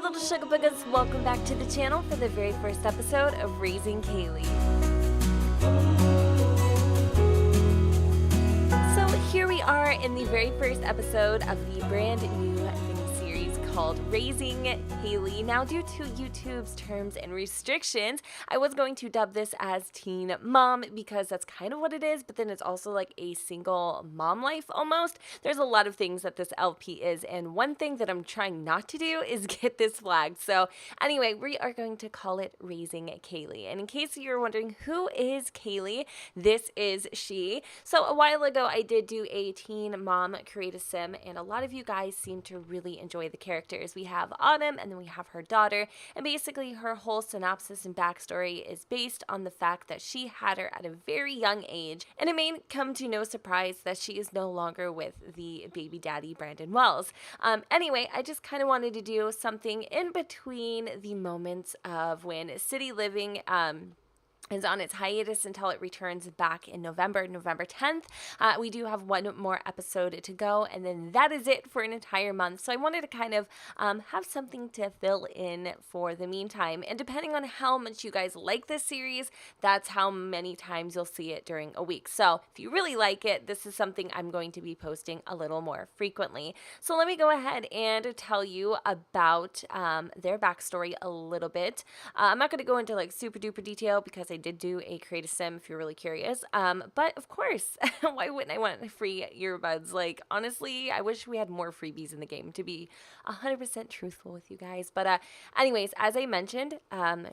little sugar buggers, welcome back to the channel for the very first episode of Raising Kaley. So here we are in the very first episode of the brand new mini-series called Raising Kaley. Now, due to YouTube's terms and restrictions, I was going to dub this as Teen Mom because that's kind of what it is, but then it's also like a single mom life almost. There's a lot of things that this LP is, and one thing that I'm trying not to do is get this flagged. So anyway, we are going to call it Raising Kaley. And in case you're wondering who is Kaley, this is she. So a while ago, I did do a teen mom create a sim, and a lot of you guys seem to really enjoy the characters. We have Autumn, and then we have her daughter, and basically her whole synopsis and backstory is based on the fact that she had her at a very young age, and it may come to no surprise that she is no longer with the baby daddy Brandon Wells. Anyway, I just kind of wanted to do something in between the moments of when City Living is on its hiatus until it returns back in November 10th. We do have one more episode to go, and then that is it for an entire month. So I wanted to kind of have something to fill in for the meantime. And depending on how much you guys like this series, that's how many times you'll see it during a week. So if you really like it, this is something I'm going to be posting a little more frequently. So let me go ahead and tell you about their backstory a little bit. I'm not going to go into like super duper detail because I did do a create a sim if you're really curious. But of course, why wouldn't I want free earbuds? Like, honestly, I wish we had more freebies in the game, to be 100% truthful with you guys. But anyways, as I mentioned,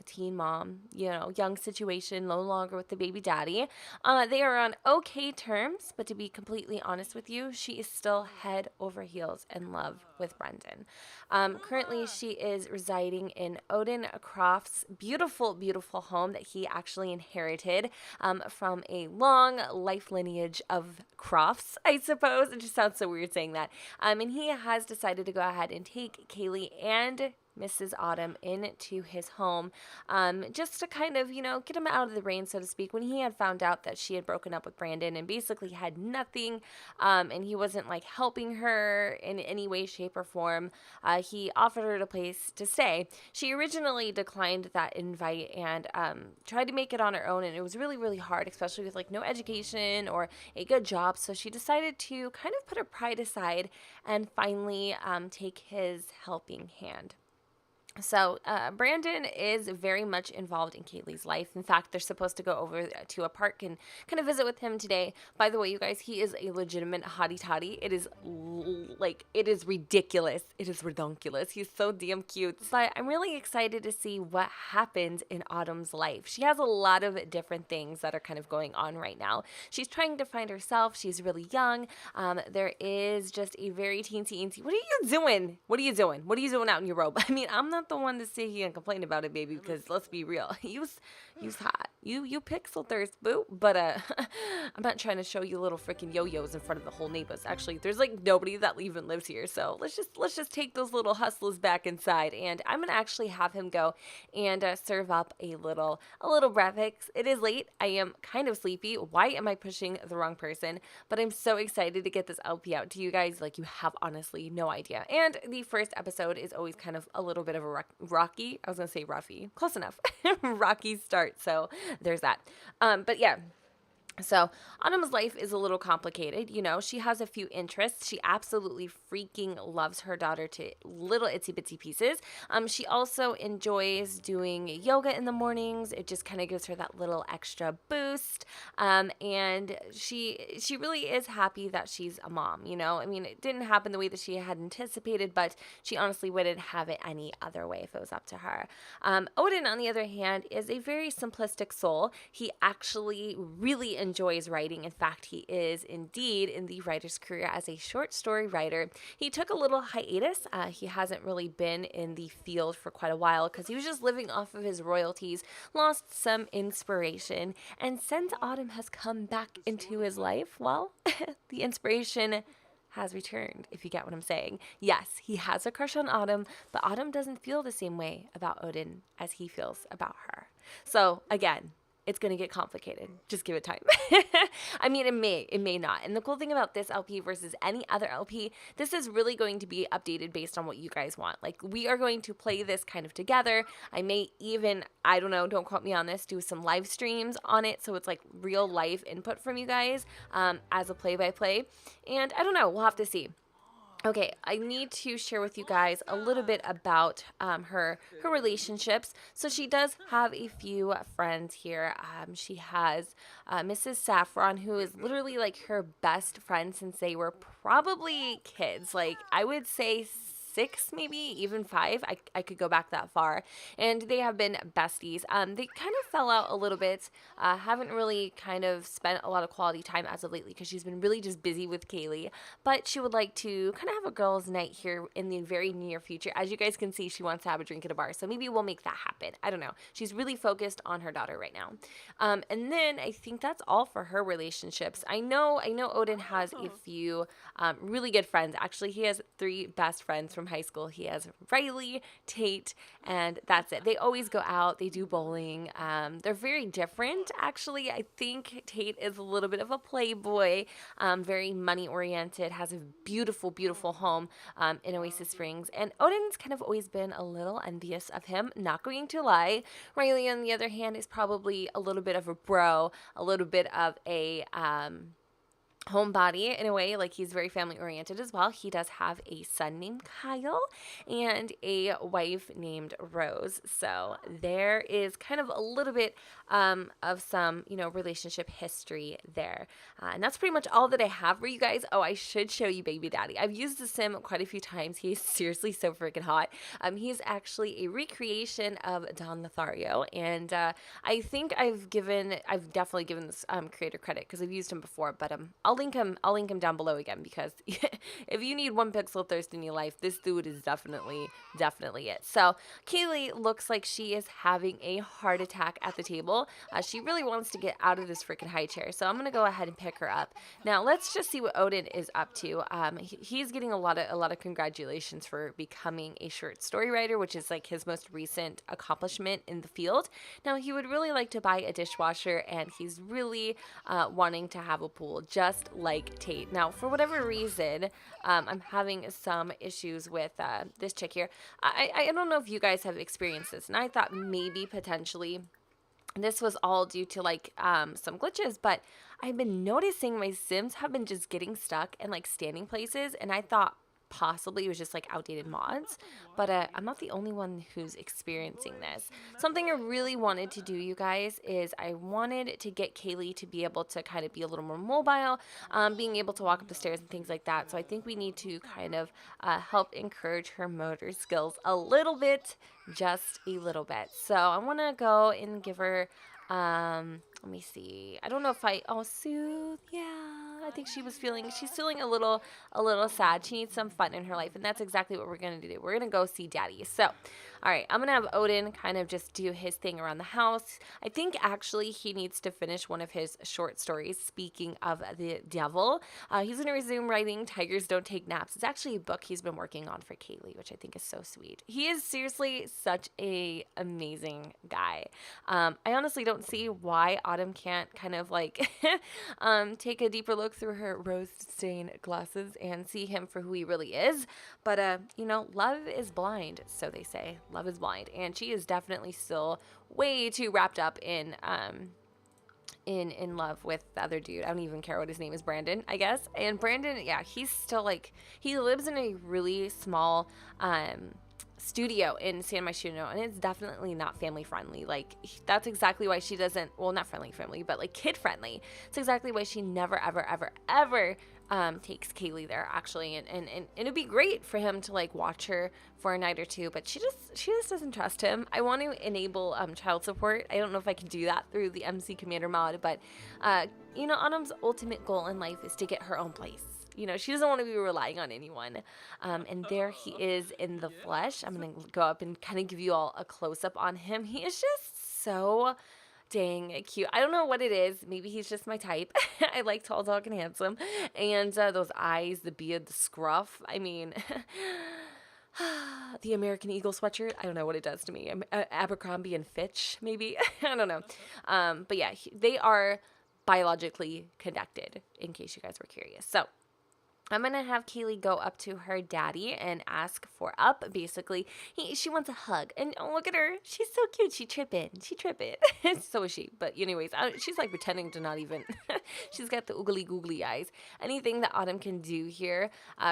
teen mom, young situation, no longer with the baby daddy. They are on okay terms, but to be completely honest with you, she is still head over heels in love with Brendan. Currently, she is residing in Odin Croft's beautiful, beautiful home that he actually inherited from a long life lineage of Crofts, I suppose. It just sounds so weird saying that. And he has decided to go ahead and take Kaley and Mrs. Autumn into his home, just to kind of, get him out of the rain, so to speak, when he had found out that she had broken up with Brandon and basically had nothing, and he wasn't like helping her in any way, shape, or form. He offered her a place to stay. She originally declined that invite and tried to make it on her own, and it was really, really hard, especially with like no education or a good job. So she decided to kind of put her pride aside and finally take his helping hand. So Brandon is very much involved in Kaley's life. In fact, they're supposed to go over to a park and kind of visit with him today. By the way, you guys, he is a legitimate hottie toddy. It is it is ridiculous. It is redonkulous. He's so damn cute. But I'm really excited to see what happens in Autumn's life. She has a lot of different things that are kind of going on right now. She's trying to find herself. She's really young. There is just a very teensy. What are you doing? What are you doing? What are you doing out in your robe? I mean, I'm not the one to sit here and complain about it, baby, because let's be real, you's hot. You pixel thirst, boo. But I'm not trying to show you little freaking yo-yos in front of the whole neighbors. Actually, there's like nobody that even lives here, so let's just take those little hustlers back inside, and I'm gonna actually have him go and serve up a little breakfast. It is late. I am kind of sleepy. Why am I pushing the wrong person? But I'm so excited to get this LP out to you guys. Like, you have honestly no idea. And the first episode is always kind of a little bit of a rocky. I was gonna say roughy. Close enough. Rocky start. So there's that. But yeah. So Autumn's life is a little complicated. She has a few interests. She absolutely freaking loves her daughter to little itsy bitsy pieces. She also enjoys doing yoga in the mornings. It just kind of gives her that little extra boost. And she really is happy that she's a mom. I mean, it didn't happen the way that she had anticipated, but she honestly wouldn't have it any other way if it was up to her. Odin, on the other hand, is a very simplistic soul. He actually really enjoys writing. In fact, he is indeed in the writer's career as a short story writer. He took a little hiatus. He hasn't really been in the field for quite a while because he was just living off of his royalties, lost some inspiration, and since Autumn has come back into his life, well, the inspiration has returned, if you get what I'm saying. Yes, he has a crush on Autumn, but Autumn doesn't feel the same way about Odin as he feels about her. So again, it's going to get complicated. Just give it time. I mean, it may not. And the cool thing about this LP versus any other LP, this is really going to be updated based on what you guys want. Like, we are going to play this kind of together. I may even, I don't know, don't quote me on this, do some live streams on it. So it's like real life input from you guys as a play-by-play. And I don't know, we'll have to see. Okay, I need to share with you guys a little bit about her relationships. So she does have a few friends here. She has Mrs. Saffron, who is literally like her best friend since they were probably kids. Like, I would say 6, maybe even 5. I could go back that far. And they have been besties. They kind of fell out a little bit. Haven't really kind of spent a lot of quality time as of lately because she's been really just busy with Kaley. But she would like to kind of have a girls' night here in the very near future. As you guys can see, she wants to have a drink at a bar. So maybe we'll make that happen. I don't know. She's really focused on her daughter right now. And then I think that's all for her relationships. I know Odin has a few really good friends. Actually, he has 3 best friends from high school. He has Riley, Tate, and that's it. They always go out. They do bowling. They're very different, actually. I think Tate is a little bit of a playboy, very money-oriented, has a beautiful, beautiful home in Oasis Springs. And Odin's kind of always been a little envious of him, not going to lie. Riley, on the other hand, is probably a little bit of a bro, a little bit of a homebody in a way. Like, he's very family oriented as well. He does have a son named Kyle and a wife named Rose. So there is kind of a little bit of some, relationship history there. And that's pretty much all that I have for you guys. Oh, I should show you Baby Daddy. I've used the sim quite a few times. He's seriously so freaking hot. He's actually a recreation of Don Lothario. And I think I've definitely given this creator credit because I've used him before, but I'll link him down below again because if you need one pixel thirst in your life, this dude is definitely it. So Kaley looks like she is having a heart attack at the table. She really wants to get out of this freaking high chair. So I'm gonna go ahead and pick her up. Now let's just see what Odin is up to. He's getting a lot of congratulations for becoming a short story writer, which is like his most recent accomplishment in the field. Now he would really like to buy a dishwasher, and he's really wanting to have a pool, just like Tate. Now, for whatever reason, I'm having some issues with this chick here. I don't know if you guys have experienced this, and I thought maybe potentially this was all due to like some glitches, but I've been noticing my Sims have been just getting stuck in like standing places, and I thought possibly it was just like outdated mods, but I'm not the only one who's experiencing this. Something I really wanted to do, you guys, is I wanted to get Kaley to be able to kind of be a little more mobile, being able to walk up the stairs and things like that. So I think we need to kind of help encourage her motor skills a little bit, just a little bit. So I want to go and give her let me see. I don't know if soothe. Yeah, I think she's feeling a little sad. She needs some fun in her life, and that's exactly what we're going to do. We're going to go see Daddy. So, all right, I'm going to have Odin kind of just do his thing around the house. I think actually he needs to finish one of his short stories. Speaking of the devil, he's going to resume writing Tigers Don't Take Naps. It's actually a book he's been working on for Kaley, which I think is so sweet. He is seriously such a amazing guy. I honestly don't see why Autumn can't kind of like take a deeper look through her rose-stained glasses and see him for who he really is. But, love is blind, so they say. Love is blind. And she is definitely still way too wrapped up in love with the other dude. I don't even care what his name is, Brandon, I guess. And Brandon, yeah, he's still like, he lives in a really small studio in San Myshuno, and it's definitely not family friendly. Like, that's exactly why she doesn't, well, not family, but like kid friendly. It's exactly why she never, ever takes Kaley there, actually, and it'd be great for him to like watch her for a night or two, but she just doesn't trust him. I want to enable child support. I don't know if I can do that through the MC Commander mod, but Autumn's ultimate goal in life is to get her own place. She doesn't want to be relying on anyone. And there he is in the flesh. I'm going to go up and kind of give you all a close-up on him. He is just so dang cute. I don't know what it is. Maybe he's just my type. I like tall, dark, and handsome. And those eyes, the beard, the scruff. I mean, The American Eagle sweatshirt. I don't know what it does to me. Abercrombie and Fitch, maybe. I don't know. But yeah, they are biologically connected, in case you guys were curious. So I'm going to have Kaley go up to her daddy and ask for up. Basically, she wants a hug. And oh, look at her. She's so cute. She tripping. So is she. But anyways, she's like pretending to not even. She's got the oogly googly eyes. Anything that Autumn can do here,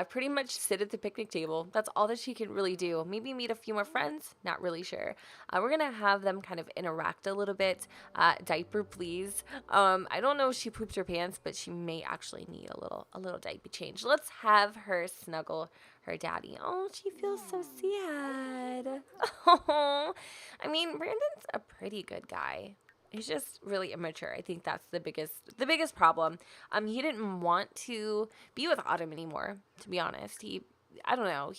pretty much sit at the picnic table. That's all that she can really do. Maybe meet a few more friends. Not really sure. We're going to have them kind of interact a little bit. Diaper, please. I don't know if she poops her pants, but she may actually need a little diaper change. Let's have her snuggle her daddy. Oh, she feels so sad. Oh, I mean, Brandon's a pretty good guy. He's just really immature. I think that's the biggest problem. He didn't want to be with Autumn anymore, to be honest. I don't know.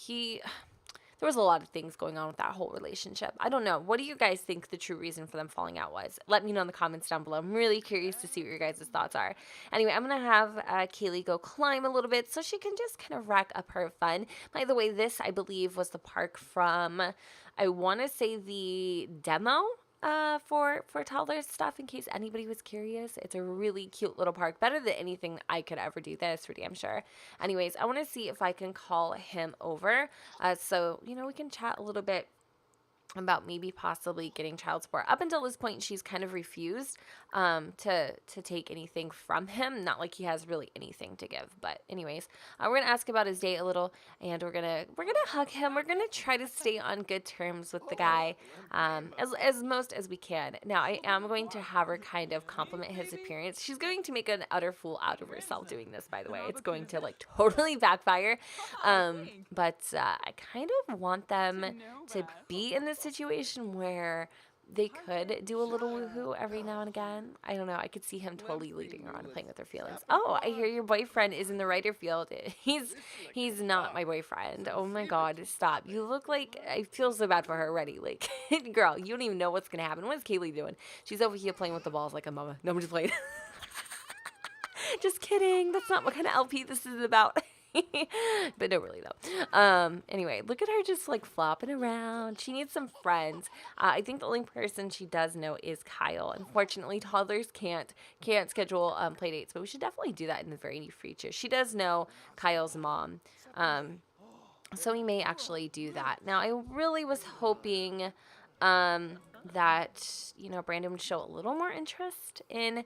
There was a lot of things going on with that whole relationship. I don't know. What do you guys think the true reason for them falling out was? Let me know in the comments down below. I'm really curious to see what your guys' thoughts are. Anyway, I'm going to have Kaley go climb a little bit so she can just kind of rack up her fun. By the way, this, I believe, was the park from, I want to say, the demo for toddlers stuff, in case anybody was curious. It's a really cute little park, better than anything I could ever do. That is for damn sure. Anyways, I want to see if I can call him over, so we can chat a little bit about maybe possibly getting child support. Up until this point, she's kind of refused to take anything from him. Not like he has really anything to give. But anyways, we're gonna ask about his day a little, and we're gonna hug him. We're gonna try to stay on good terms with the guy as most as we can. Now, I am going to have her kind of compliment his appearance. She's going to make an utter fool out of herself doing this, by the way. It's going to like totally backfire. But I kind of want them to be in this situation where they could do a little woohoo every now and again. I don't know. I could see him totally leading her on and playing with her feelings. Oh, I hear your boyfriend is in the writer field. He's not my boyfriend. Oh my God, stop. You look like, I feel so bad for her already. Like, girl, you don't even know what's going to happen. What is Kaley doing? She's over here playing with the balls like a mama. No, I'm just playing. Just kidding. That's not what kind of LP this is about. But no, really though. Anyway, look at her just like flopping around. She needs some friends. I think the only person she does know is Kyle. Unfortunately, toddlers can't schedule play dates, but we should definitely do that in the very near future. She does know Kyle's mom. So we may actually do that. Now, I really was hoping that Brandon would show a little more interest in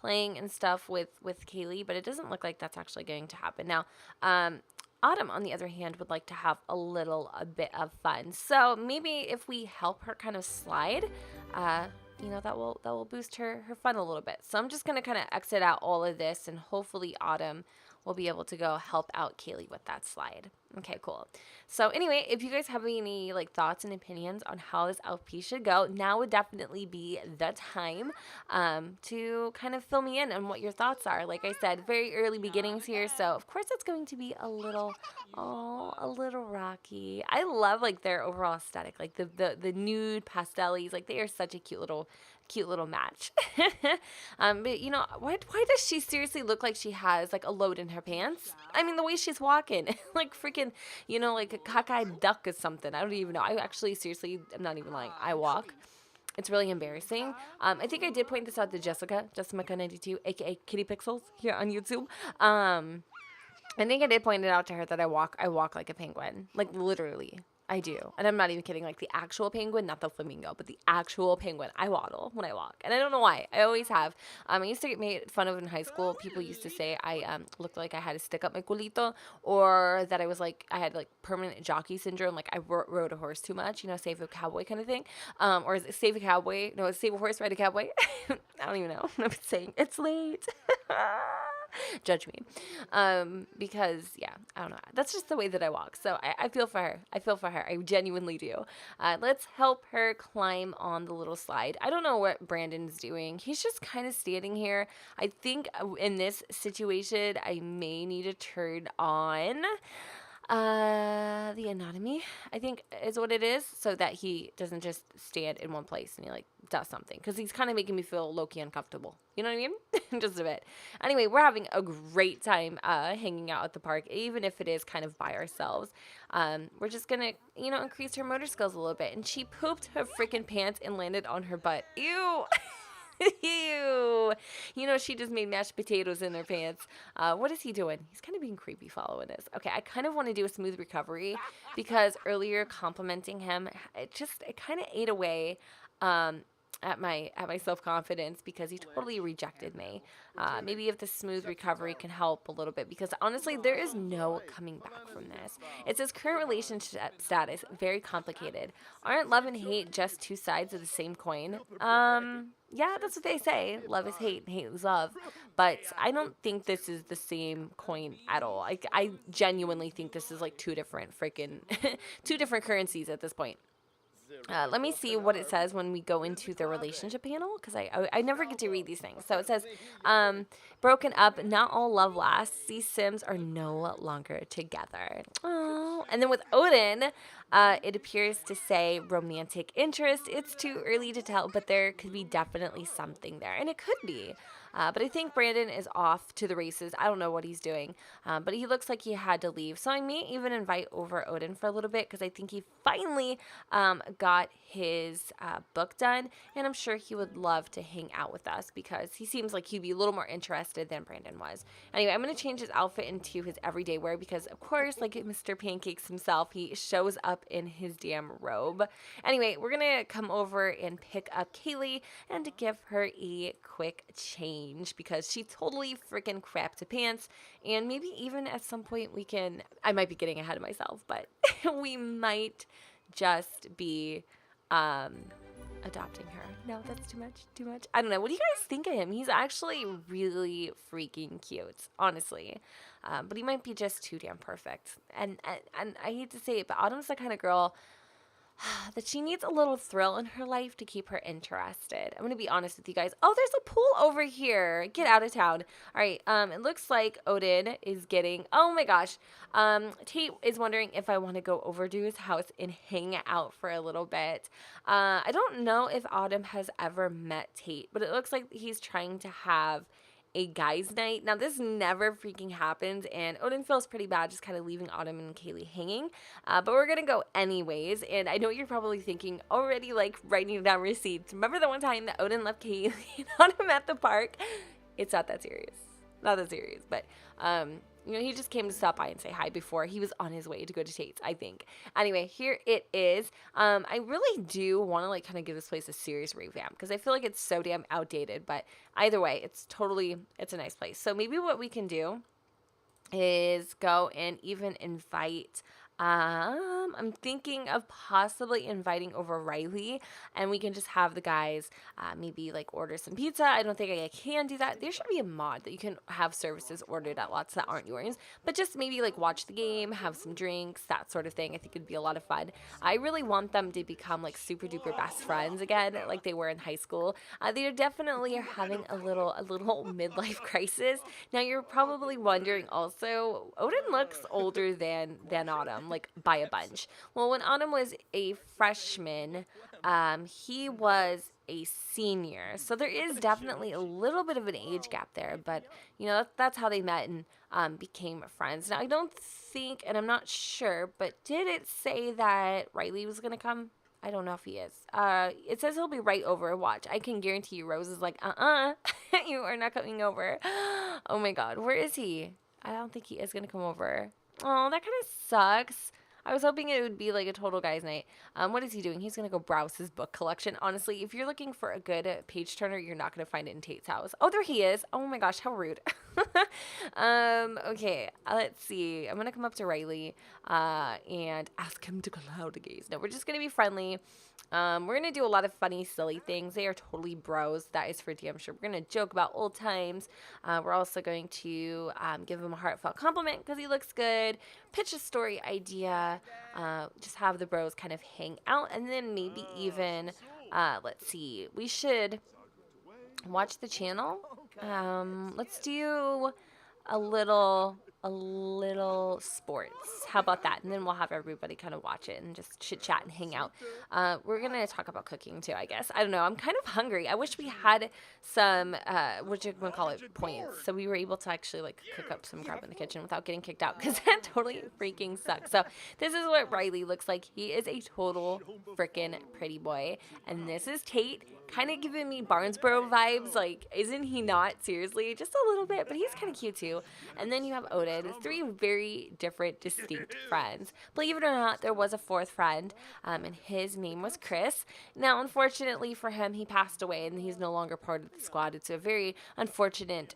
playing and stuff with Kaley, but it doesn't look like that's actually going to happen. Now, Autumn, on the other hand, would like to have a bit of fun. So maybe if we help her kind of slide, that will boost her fun a little bit. So I'm just gonna kind of exit out all of this, and hopefully Autumn will be able to go help out Kaley with that slide. Okay, cool. So anyway, if you guys have any thoughts and opinions on how this LP should go, now would definitely be the time to kind of fill me in on what your thoughts are. Like I said, very early beginnings here, so of course it's going to be a little rocky. I love their overall aesthetic, the nude pastels. They are such a cute little match. But why does she seriously look like she has a load in her pants? I mean, the way she's walking, like freaking, like a cockeyed duck or something. I don't even know. I actually seriously, I'm not even lying. I walk. It's really embarrassing. I think I did point this out to Jessica 92, aka Kitty Pixels here on YouTube. I think I did point it out to her that I walk like a penguin, literally. I do. And I'm not even kidding. The actual penguin, not the flamingo, but the actual penguin. I waddle when I walk. And I don't know why. I always have. I used to get made fun of in high school. People used to say I looked like I had to stick up my culito, or that I was I had permanent jockey syndrome. I rode a horse too much, save a cowboy kind of thing. Or is it save a cowboy? No, it's save a horse, ride a cowboy. I don't even know. I'm saying it's late. Judge me. Because I don't know. That's just the way that I walk. So I feel for her. I genuinely do. Let's help her climb on the little slide. I don't know what Brandon's doing. He's just kind of standing here. I think in this situation, I may need to turn on The anatomy, I think, is what it is, so that he doesn't just stand in one place and he like does something, because he's kind of making me feel low-key uncomfortable. You know what I mean? Just a bit. Anyway, we're having a great time hanging out at the park, even if it is kind of by ourselves. We're just gonna, increase her motor skills a little bit. And she pooped her freaking pants and landed on her butt. Ew. Ew. She just made mashed potatoes in her pants. What is he doing? He's kind of being creepy following this. Okay, I kind of want to do a smooth recovery, because earlier complimenting him, it kind of ate away at my self-confidence, because he totally rejected me. Maybe if the smooth recovery can help a little bit, because honestly, there is no coming back from this. It says current relationship status, very complicated. Aren't love and hate just two sides of the same coin? Yeah, that's what they say. Love is hate and hate is love. But I don't think this is the same coin at all. I genuinely think this is like two different currencies at this point. Let me see what it says when we go into the relationship panel, because I never get to read these things. So it says, broken up, not all love lasts. These Sims are no longer together. Oh, and then with Odin, it appears to say romantic interest. It's too early to tell, but there could be definitely something there, and it could be. But I think Brandon is off to the races. I don't know what he's doing, but he looks like he had to leave. So I may even invite over Odin for a little bit, because I think he finally got his book done, and I'm sure he would love to hang out with us, because he seems like he'd be a little more interested than Brandon was. Anyway, I'm going to change his outfit into his everyday wear, because of course, like Mr. Pancakes himself, he shows up in his damn robe. Anyway, we're going to come over and pick up Kaley and to give her a quick change, because she totally freaking crapped her pants. And maybe even at some point I might be getting ahead of myself, but we might just be adopting her. No, that's too much. I don't know. What do you guys think of him? He's actually really freaking cute, honestly. But he might be just too damn perfect. And I hate to say it, but Autumn's the kind of girl that she needs a little thrill in her life to keep her interested. I'm going to be honest with you guys. Oh, there's a pool over here. Get out of town. All right. It looks like Odin is getting, oh my gosh. Tate is wondering if I want to go over to his house and hang out for a little bit. I don't know if Autumn has ever met Tate, but it looks like he's trying to have a guys' night. Now, this never freaking happens, and Odin feels pretty bad just kind of leaving Autumn and Kaley hanging, but we're gonna go anyways. And I know you're probably thinking already, like, writing down receipts. Remember the one time that Odin left Kaley and Autumn at the park? It's not that serious. But he just came to stop by and say hi before he was on his way to go to Tate's, I think. Anyway, here it is. I really do want to kind of give this place a serious revamp, because I feel like it's so damn outdated. But either way, it's a nice place. So maybe what we can do is go and even invite. I'm thinking of possibly inviting over Riley, and we can just have the guys maybe order some pizza. I don't think I can do that. There should be a mod that you can have services ordered at lots that aren't yours, but just maybe watch the game, have some drinks, that sort of thing. I think it'd be a lot of fun. I really want them to become super duper best friends again, like they were in high school. They definitely are having a little midlife crisis. Now you're probably wondering also, Odin looks older than Autumn, by a bunch. Well, when Autumn was a freshman, he was a senior. So there is definitely a little bit of an age gap there, but that's how they met and became friends. Now I don't think, and I'm not sure, but did it say that Riley was gonna come? I don't know if he is. It says he'll be right over. Watch. I can guarantee you Rose is like, you are not coming over. Oh my god, where is he? I don't think he is gonna come over. Oh, that kind of sucks. I was hoping it would be a total guys' night. What is he doing? He's going to go browse his book collection. Honestly, if you're looking for a good page turner, you're not going to find it in Tate's house. Oh, there he is. Oh my gosh, how rude. Okay, let's see. I'm going to come up to Riley and ask him to go loud gaze. No, we're just going to be friendly. We're going to do a lot of funny, silly things. They are totally bros. That is for damn sure. We're going to joke about old times. We're also going to give him a heartfelt compliment because he looks good. Pitch a story idea. Just have the bros kind of hang out. And then maybe even, let's see, we should watch the channel. Let's do a little a little sports. How about that? And then we'll have everybody kind of watch it and just chit chat and hang out. We're going to talk about cooking too, I guess. I don't know. I'm kind of hungry. I wish we had some, what you want to call it, points. So we were able to actually like cook up some grub in the kitchen without getting kicked out because that totally freaking sucks. So this is what Riley looks like. He is a total freaking pretty boy. And this is Tate, kind of giving me Barnesboro vibes. Like, isn't he not? Seriously, just a little bit, but he's kind of cute too. And then you have Odin, three very different, distinct friends. Believe it or not, there was a fourth friend, and his name was Chris. Now, unfortunately for him, he passed away, and he's no longer part of the squad. It's a very unfortunate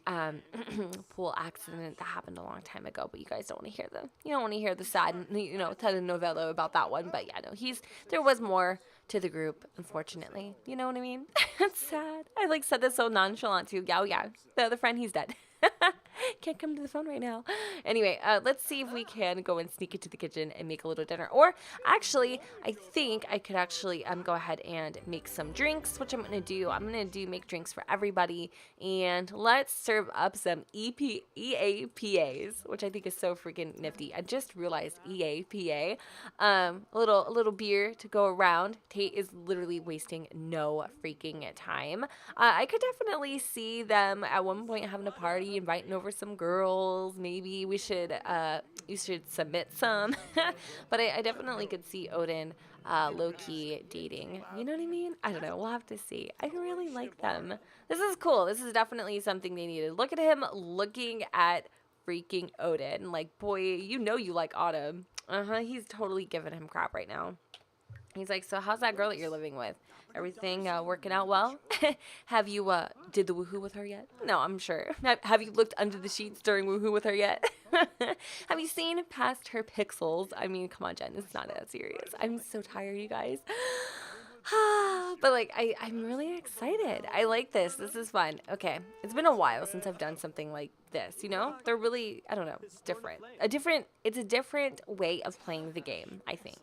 pool accident that happened a long time ago. But you guys don't want to hear the sad, telenovela about that one. But yeah, no, there was more to the group, unfortunately. You know what I mean? That's sad. I like said this so nonchalant too. Yeah, oh yeah. The other friend, he's dead. Can't come to the phone right now. Anyway, let's see if we can go and sneak into the kitchen and make a little dinner. Or actually, I think I could actually go ahead and make some drinks, which I'm going to do. Make drinks for everybody. And let's serve up some EAPAs, which I think is so freaking nifty. I just realized EAPA. A little beer to go around. Tate is literally wasting no freaking time. I could definitely see them at one point having a party, inviting over some girls. Maybe you should submit some. But I definitely could see Odin low-key dating. You know what I mean? I don't know. We'll have to see. I really like them. This is cool. This is definitely something they needed. Look at him looking at freaking Odin. Like, boy, you know you like Autumn. He's totally giving him crap right now. He's like, so how's that girl that you're living with? Everything working out well? Have you did the woohoo with her yet? No, I'm sure. Have you looked under the sheets during woohoo with her yet? Have you seen past her pixels? I mean, come on, Jen. It's not that serious. I'm so tired, you guys. But like, I'm really excited. I like this. This is fun. Okay. It's been a while since I've done something like this, you know? They're really, I don't know, it's different. It's a different way of playing the game, I think.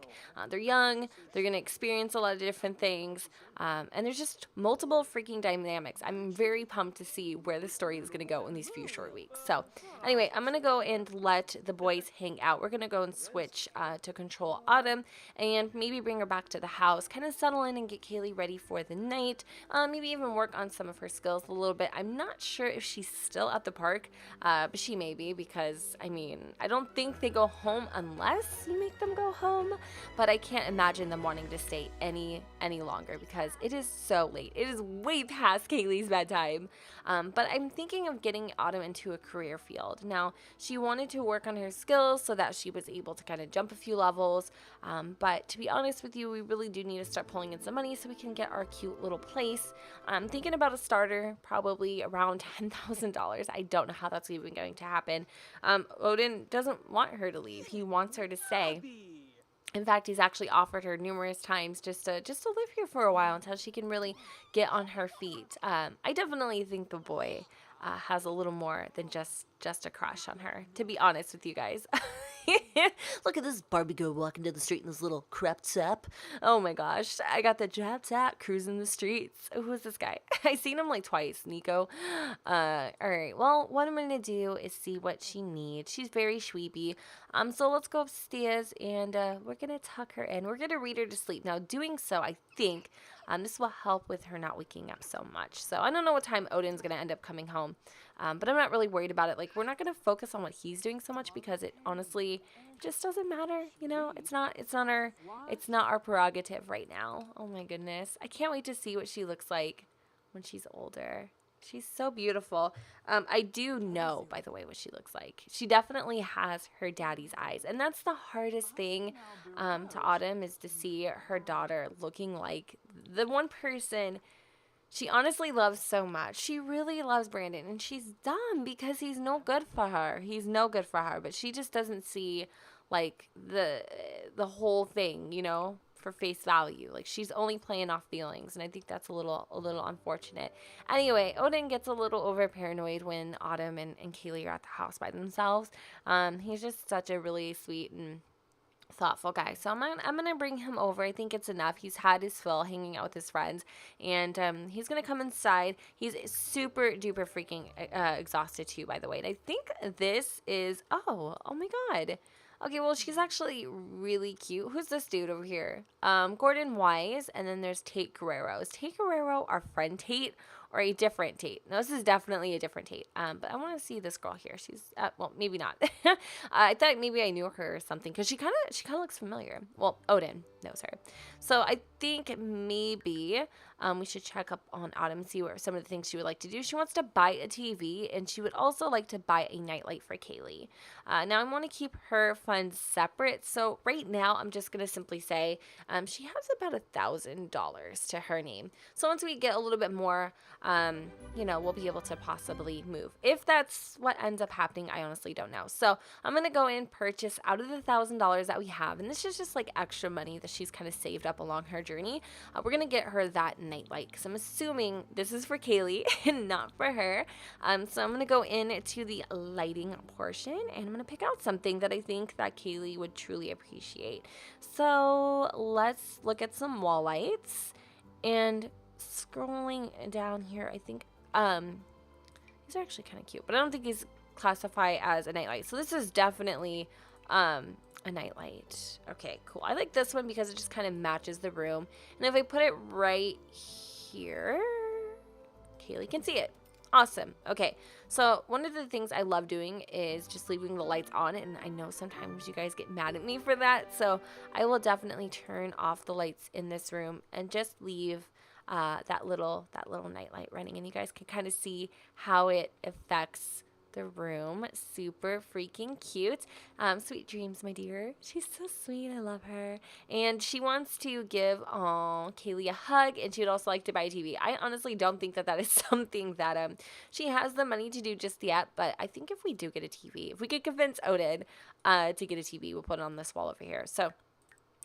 They're young, they're going to experience a lot of different things, and there's just multiple freaking dynamics. I'm very pumped to see where the story is going to go in these few short weeks. So, anyway, I'm going to go and let the boys hang out. We're going to go and switch to control Autumn, and maybe bring her back to the house, kind of settle in and get Kaley ready for the night, maybe even work on some of her skills a little bit. I'm not sure if she's still at the park, but she may be, because, I mean, I don't think they go home unless you make them go home, but I can't imagine them wanting to stay any longer because it is so late. It is way past Kaley's bedtime, but I'm thinking of getting Autumn into a career field. Now, she wanted to work on her skills so that she was able to kind of jump a few levels, but to be honest with you, we really do need to start pulling in some money so we can get our cute little place. I'm thinking about a starter, probably around $10,000. I don't know how that's even going to happen. Odin doesn't want her to leave. He wants her to stay. In fact, he's actually offered her numerous times just to live here for a while until she can really get on her feet. I definitely think the boy has a little more than just a crush on her, to be honest with you guys. Look at this Barbie girl walking down the street in this little crop top. Oh my gosh, I got the drop top cruising the streets. Who is this guy? I seen him like twice, Nico. All right, well, what I'm gonna do is see what she needs. She's very sweepy. So let's go upstairs and we're gonna tuck her in. We're gonna read her to sleep. Now, doing so, I think this will help with her not waking up so much. So I don't know what time Odin's gonna end up coming home. But I'm not really worried about it. Like, we're not going to focus on what he's doing so much because it honestly just doesn't matter. You know, it's not our prerogative right now. Oh my goodness. I can't wait to see what she looks like when she's older. She's so beautiful. I do know, by the way, what she looks like. She definitely has her daddy's eyes. And that's the hardest thing to Autumn, is to see her daughter looking like the one person she honestly loves so much. She really loves Brandon, and she's dumb because he's no good for her. He's no good for her, but she just doesn't see, like, the whole thing, you know, for face value. Like, she's only playing off feelings, and I think that's a little unfortunate. Anyway, Odin gets a little over paranoid when Autumn and Kaley are at the house by themselves. He's just such a really sweet and thoughtful guy. So I'm gonna bring him over. I think it's enough. He's had his fill hanging out with his friends, and he's gonna come inside. He's super duper freaking exhausted too, by the way. And I think this is oh my god. Okay, well she's actually really cute. Who's this dude over here? Gordon Wise, and then there's Tate Guerrero. Is Tate Guerrero our friend Tate? Or a different Tate. No, this is definitely a different Tate. But I want to see this girl here. She's well, maybe not. I thought maybe I knew her or something because she kind of looks familiar. Well, Odin knows her, so I think maybe we should check up on Autumn, see what some of the things she would like to do. She wants to buy a TV, and she would also like to buy a nightlight for Kaley. Now I want to keep her funds separate, so right now I'm just gonna simply say she has about $1,000 to her name. So once we get a little bit more, we'll be able to possibly move. If that's what ends up happening, I honestly don't know. So I'm gonna go and purchase out of the $1,000 that we have, and this is just like extra money that she's kind of saved up along her journey. We're gonna get her that nightlight because I'm assuming this is for Kaley and not for her. So I'm gonna go into the lighting portion, and I'm gonna pick out something that I think that Kaley would truly appreciate. So let's look at some wall lights, and scrolling down here, I think these are actually kind of cute, but I don't think these classify as a nightlight. So this is definitely a nightlight. Okay, cool. I like this one because it just kind of matches the room. And if I put it right here, Kaley can see it. Awesome. Okay, so one of the things I love doing is just leaving the lights on, and I know sometimes you guys get mad at me for that, so I will definitely turn off the lights in this room and just leave that little nightlight running, and you guys can kind of see how it affects the room. Super freaking cute. Sweet dreams, my dear. She's so sweet. I love her. And she wants to give Kaley a hug, and she would also like to buy a TV. I honestly don't think that is something that she has the money to do just yet, but I think if we do get a TV, if we could convince Odin to get a TV, we'll put it on this wall over here. So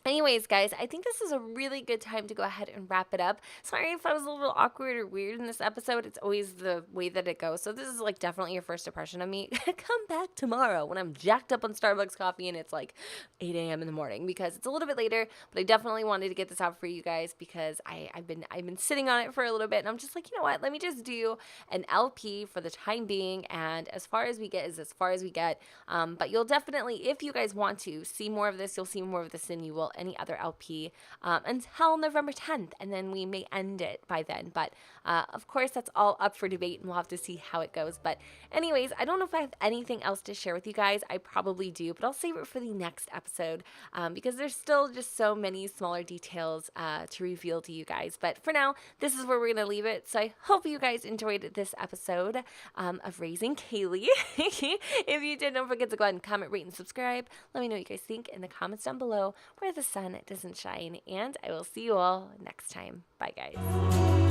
anyways, guys, I think this is a really good time to go ahead and wrap it up. Sorry if I was a little awkward or weird in this episode. It's always the way that it goes. So this is like definitely your first impression of me. Come back tomorrow when I'm jacked up on Starbucks coffee and it's like 8 a.m. in the morning because it's a little bit later. But I definitely wanted to get this out for you guys because I've been sitting on it for a little bit, and I'm just like, you know what? Let me just do an LP for the time being, and as far as we get is as far as we get. But you'll definitely, if you guys want to see more of this, you'll see more of this than you will any other LP until November 10th, and then we may end it by then. But of course, that's all up for debate, and we'll have to see how it goes. But anyways, I don't know if I have anything else to share with you guys. I probably do, but I'll save it for the next episode because there's still just so many smaller details to reveal to you guys. But for now, this is where we're going to leave it. So I hope you guys enjoyed this episode of Raising Kaley. If you did, don't forget to go ahead and comment, rate, and subscribe. Let me know what you guys think in the comments down below where the sun doesn't shine, and I will see you all next time. Bye, guys.